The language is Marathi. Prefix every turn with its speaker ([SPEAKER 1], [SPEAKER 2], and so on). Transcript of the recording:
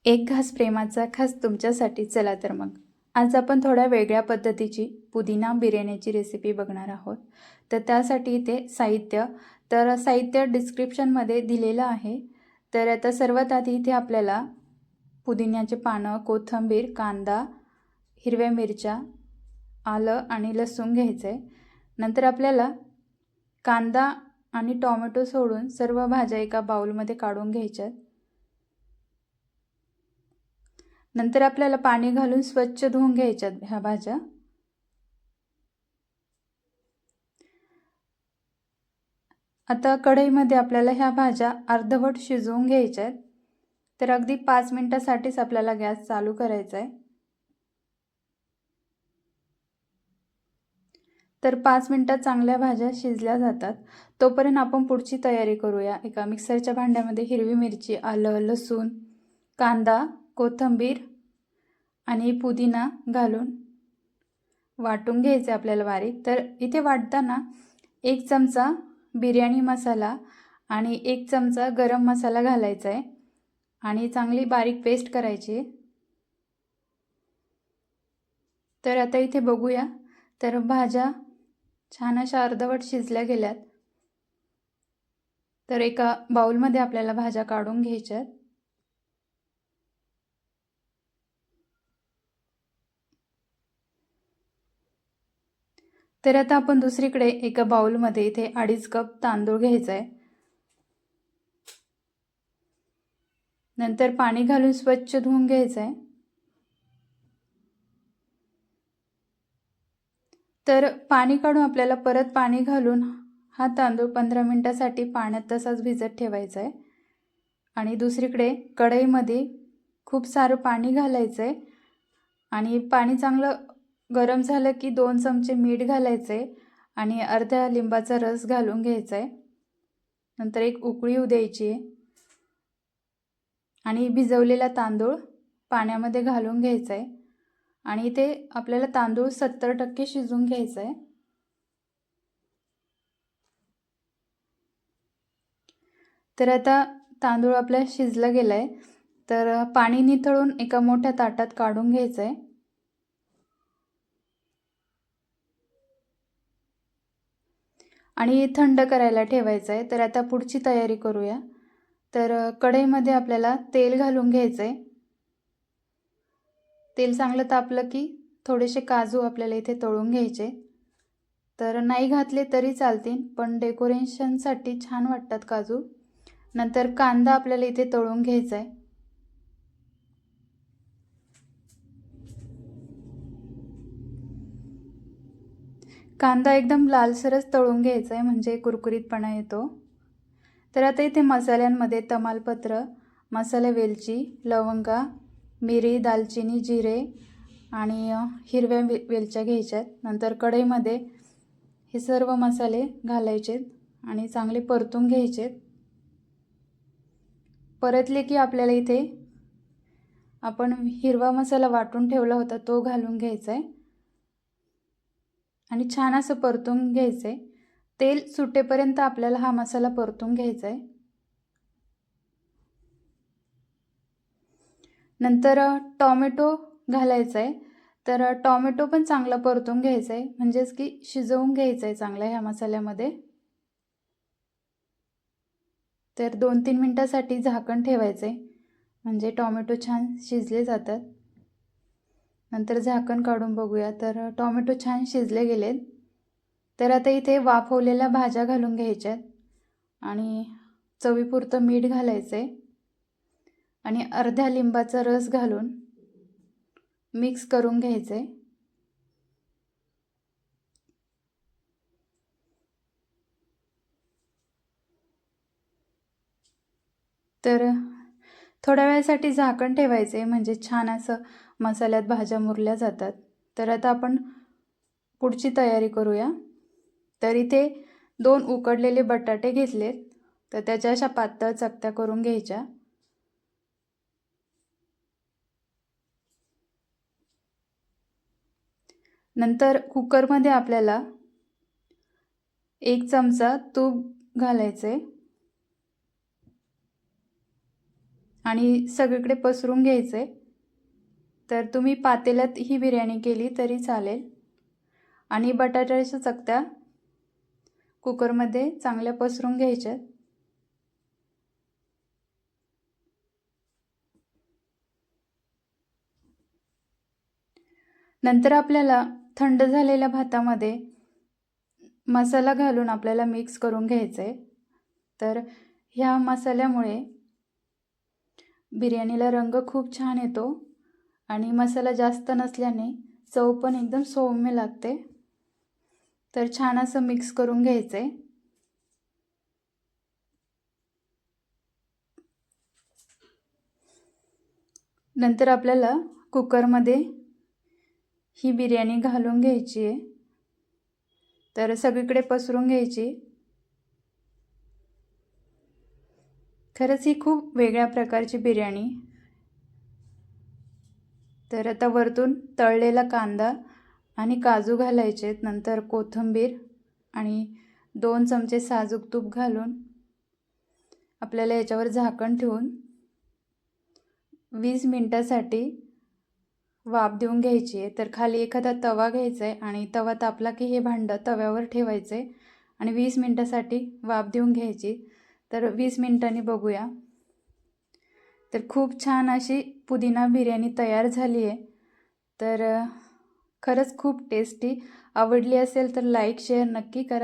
[SPEAKER 1] एक घास प्रेमाचा खास तुमच्यासाठी. चला तर मग आज आपण थोड्या वेगळ्या पद्धतीची पुदिना बिर्याणीची रेसिपी बघणार आहोत. तर त्यासाठी इथे साहित्य डिस्क्रिप्शनमध्ये दिलेलं आहे. तर आता सर्वात आधी इथे आपल्याला पुदिन्याचे पानं, कोथिंबीर, कांदा, हिरव्या मिरच्या, आलं आणि लसूण घ्यायचं आहे. नंतर आपल्याला कांदा आणि टोमॅटो सोडून सर्व भाज्या एका बाउलमध्ये काढून घ्यायच्या. नंतर आपल्याला पाणी घालून स्वच्छ धुवून घ्यायच्यात ह्या भाज्या. आता कढईमध्ये आपल्याला ह्या भाज्या अर्धवट शिजवून घ्यायच्यात. तर अगदी 5 मिनिटासाठीच आपल्याला गॅस चालू करायचा आहे. तर 5 मिनिटात चांगल्या भाज्या शिजल्या जातात. तोपर्यंत आपण पुढची तयारी करूया. एका मिक्सरच्या भांड्यामध्ये हिरवी मिरची, आलं, लसूण, कांदा, कोथिंबीर आणि पुदिना घालून वाटून घ्यायचे आपल्याला बारीक. तर इथे वाटताना 1 चमचा बिर्याणी मसाला आणि 1 चमचा गरम मसाला घालायचा आहे आणि चांगली बारीक पेस्ट करायची. तर आता इथे बघूया, तर भाज्या छान अशा अर्धवट शिजल्या गेल्यात. तर एका बाउलमध्ये आपल्याला भाज्या काढून घ्यायच्यात. तर आता आपण दुसरीकडे एका बाउलमध्ये इथे 2.5 कप तांदूळ घ्यायचा आहे. नंतर पाणी घालून स्वच्छ धुवून घ्यायचं आहे. तर पाणी काढून आपल्याला परत पाणी घालून हा तांदूळ 15 मिनिटासाठी पाण्यात तसाच भिजत ठेवायचा आहे. आणि दुसरीकडे कढईमध्ये खूप सारं पाणी घालायचं आहे आणि पाणी चांगलं गरम झालं की 2 चमचे मीठ घालायचं आहे आणि अर्ध्या लिंबाचा रस घालून घ्यायचा आहे. नंतर एक उकळी येऊ द्यायची आहे आणि भिजवलेला तांदूळ पाण्यामध्ये घालून घ्यायचा आहे आणि इथे आपल्याला तांदूळ 70% शिजवून घ्यायचा आहे. तर आता तांदूळ आपला शिजला गेला आहे. तर पाणी निथळून एका मोठ्या ताटात काढून घ्यायचं आहे आणि थंड करायला ठेवायचं आहे. तर आता पुढची तयारी करूया. तर कढईमध्ये आपल्याला तेल घालून घ्यायचं आहे. तेल चांगलं तापलं की थोडेसे काजू आपल्याला इथे तळून घ्यायचे. तर नाही घातले तरी चालतील, पण डेकोरेशनसाठी छान वाटतात काजू. नंतर कांदा आपल्याला इथे तळून घ्यायचा आहे. कांदा एकदम लालसरच तळून घ्यायचा आहे म्हणजे कुरकुरीतपणा येतो. तर आता इथे मसाल्यांमध्ये तमालपत्र, मसाला वेलची, लवंगा, मिरी, दालचिनी, जिरे आणि हिरव्या वेलच्या घ्यायच्यात. नंतर कढईमध्ये हे सर्व मसाले घालायचे आणि चांगले परतून घ्यायचे. परतले की आपल्याला इथे आपण हिरवा मसाला वाटून ठेवला होता तो घालून घ्यायचा आहे आणि छान असं परतून घ्यायचं आहे. तेल सुटेपर्यंत आपल्याला हा मसाला परतून घ्यायचा आहे. नंतर टोमॅटो घालायचा आहे. तर टोमॅटो पण चांगला परतून घ्यायचा आहे, म्हणजेच की शिजवून घ्यायचं आहे चांगलं ह्या मसाल्यामध्ये. तर 2-3 मिनिटासाठी झाकण ठेवायचं आहे म्हणजे टोमॅटो छान शिजले जातात. नंतर झाकण काढून बघूया, तर टोमॅटो छान शिजले गेलेत. तर आता इथे वाफवलेल्या भाज्या घालून घ्यायच्यात आणि चवीपुरतं मीठ घालायचं आहे आणि अर्ध्या लिंबाचा रस घालून मिक्स करून घ्यायचं आहे. तर थोड्या वेळासाठी झाकण ठेवायचे म्हणजे छान असं मसाल्यात भाज्या मुरल्या जातात. तर आता आपण पुढची तयारी करूया. तर इथे 2 उकडलेले बटाटे घेतलेत. तर त्याच्या अशा पातळ चकत्या करून घ्यायच्या. नंतर कुकरमध्ये आपल्याला 1 चमचा तूप घालायचे आणि सगळीकडे पसरून घ्यायचं आहे. तर तुम्ही पातेल्यात ही बिर्याणी केली तरी चालेल. आणि बटाट्याच्या चकत्या कुकरमध्ये चांगल्या पसरून घ्यायच्या. नंतर आपल्याला थंड झालेल्या भातामध्ये मसाला घालून आपल्याला मिक्स करून घ्यायचं आहे. तर ह्या मसाल्यामुळे बिर्याणीला रंग खूप छान येतो आणि मसाला जास्त नसल्याने चव पण एकदम सौम्य लागते. तर छान असं मिक्स करून घ्यायचं आहे. नंतर आपल्याला कुकरमध्ये ही बिर्याणी घालून घ्यायची आहे. तर सगळीकडे पसरून घ्यायची. खरंच ही खूप वेगळ्या प्रकारची बिर्याणी. तर आता वरतून तळलेला कांदा आणि काजू घालायचे. नंतर कोथिंबीर आणि 2 चमचे साजूक तूप घालून आपल्याला याच्यावर झाकण ठेवून 20 मिनिटासाठी वाफ देऊन घ्यायची आहे. तर खाली एखादा तवा घ्यायचा आहे आणि तवा तापला की हे भांडं तव्यावर ठेवायचं आहे आणि 20 मिनिटासाठी वाफ देऊन घ्यायची. तर 20 मिनिटांनी बघूया. तर खूप छान अशी पुदिना बिर्याणी तयार झाली आहे. तर खरंच खूप टेस्टी. आवडली असेल तर लाईक शेअर नक्की करा.